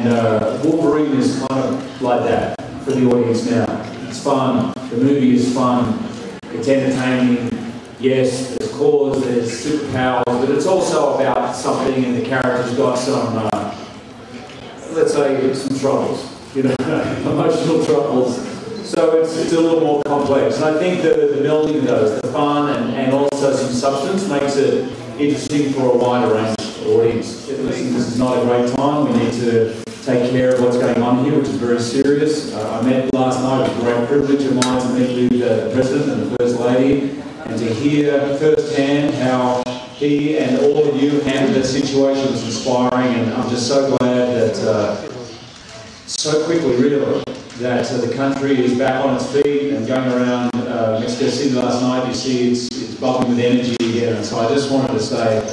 And Wolverine is kind of like that for the audience now. It's fun, the movie is fun, it's entertaining, yes, there's cause, there's superpowers, but it's also about something, and the character's got some, let's say, some troubles, you know, emotional troubles. So it's a little more complex. And I think the melding of those, the fun and also some substance, makes it interesting for a wider range of audience. Listen, this is not a great time. We need to take care of what's going on here, which is very serious. I met last night, it was a great privilege of mine to meet with the President and the First Lady, and to hear firsthand how he and all of you handled that situation was inspiring, and I'm just so glad that so quickly, really, that the country is back on its feet and going around Mexico City last night. You see it's bubbling with energy again, and so I just wanted to say,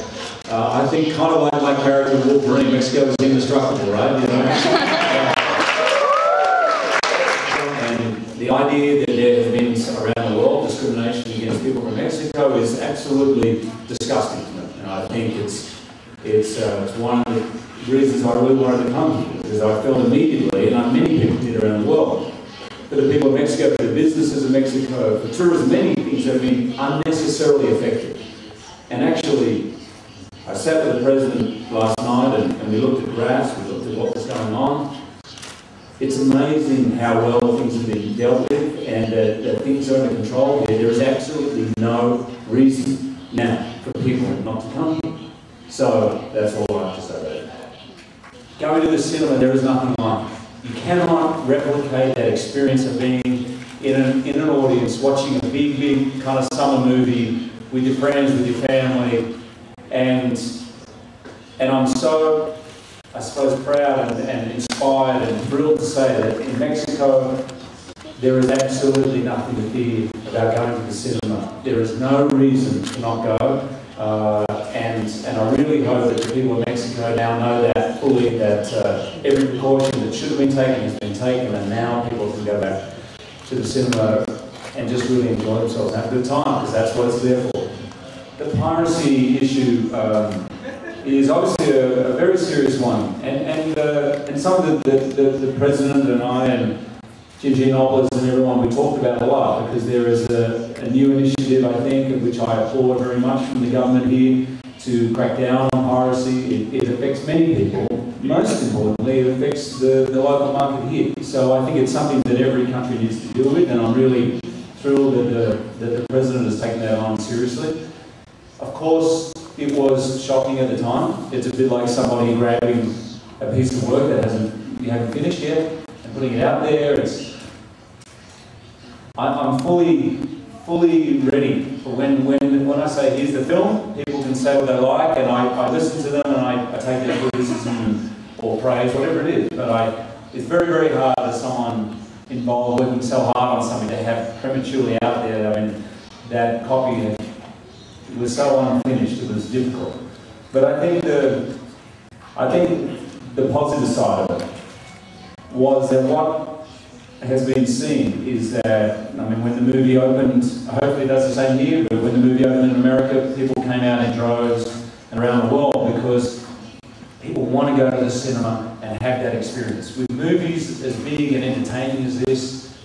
I think kind of like my character Wolverine, Mexico is indestructible, right? You know? And the idea that there has been around the world discrimination against people from Mexico is absolutely disgusting to me. And I think it's one of the reasons I really wanted to come here, because I felt immediately, and many people did around the world, for the people of Mexico, for the businesses of Mexico, for tourism, many things have been unnecessarily affected. And actually, I sat with the President last night and we looked at graphs, we looked at what was going on. It's amazing how well things have been dealt with and that things are under control here. There is absolutely no reason now for people not to come here. So that's all I have to say about it. Going to the cinema, there is nothing like it. You cannot replicate that experience of being in an audience, watching a big kind of summer movie with your friends, with your family. And I'm so, I suppose, proud and inspired and thrilled to say that in Mexico, there is absolutely nothing to fear about going to the cinema. There is no reason to not go. And I really hope that the people of Mexico now know that fully, that every precaution that should have been taken has been taken, and now people can go back to the cinema and just really enjoy themselves and have a good time, because that's what it's there for. The piracy issue is obviously a very serious one, and some of the President and I and Giannopoulos and everyone, we talked about a lot, because there is a new initiative, I think, which I applaud very much from the government here, to crack down on piracy. It affects many people. Most importantly, it affects the local market here. So I think it's something that every country needs to deal with, and I'm really thrilled that the President has taken that on seriously. Of course, it was shocking at the time. It's a bit like somebody grabbing a piece of work that you haven't finished yet and putting it out there. I'm fully ready for when I say here's the film, people can say what they like, and I listen to them and I take their criticism or praise, whatever it is. But it's very, very hard as someone involved working so hard on something to have prematurely out there. I mean, that copy, it was so unfinished, it was difficult. But I think the positive side of it was that what has been seen is that, I mean, when the movie opened, hopefully it does the same here, but when the movie opened in America, people came out in droves and around the world, because people want to go to the cinema and have that experience. With movies as big and entertaining as this,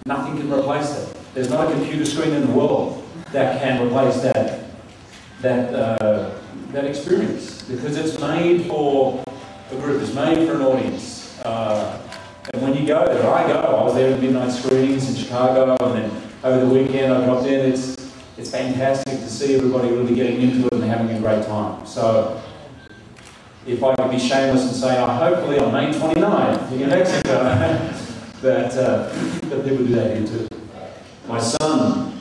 nothing can replace that. There's not a computer screen in the world that can replace that experience, because it's made for a group, it's made for an audience. And when you go there, I was there at midnight screenings in Chicago, and then over the weekend I dropped in. It's fantastic to see everybody really getting into it and having a great time. So if I could be shameless and say, hopefully on May 29th in Mexico, that people do that here too. My son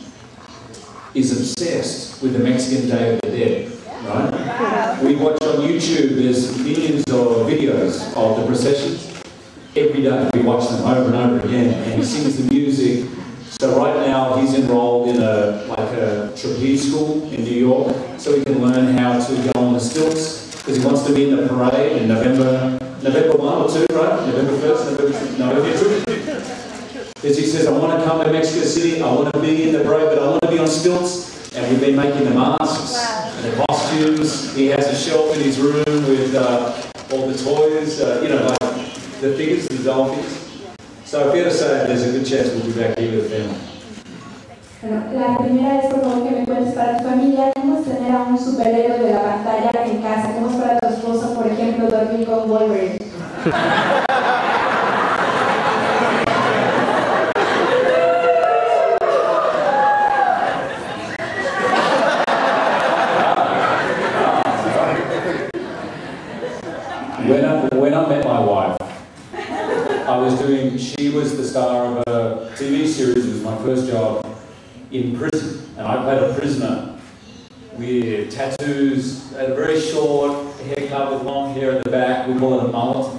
is obsessed with the Mexican Day of the Dead, right? We watch on YouTube, there's millions of videos of the processions. Every day we watch them over and over again, and he sings the music. So right now he's enrolled in a trapeze school in New York, so he can learn how to go on the stilts, because he wants to be in the parade in November 1 or 2, right? November 1st, November 2. Because he says, I want to come to Mexico City, I want to be in the parade, but I want to be on stilts. And we've been making the masks and the costumes. He has a shelf in his room with all the toys, the figures, the doll figures. So fair to say there's a good chance we'll be back here with the family. Bueno, la primera es por favor que me cuentes para tu familia, ¿cómo es tener a un superhéroe de la pantalla en casa? ¿Cómo es para tu esposo, por ejemplo, dormir con Wolverine? When I met my wife, she was the star of a TV series. It was my first job in prison, and I played a prisoner with tattoos, had a very short haircut with long hair at the back. We call it a mullet.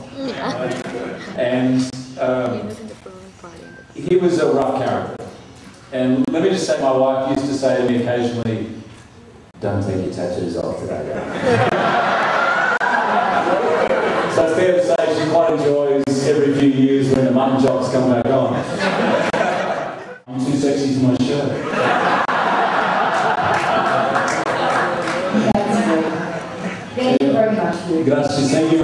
And he was a rough character. And let me just say, my wife used to say to me occasionally, "Don't take your tattoos off today." So it's fair to say she quite enjoys every few years when the mutton chops come back on. I'm too sexy for my show. Thank you very much. Gracias, thank you.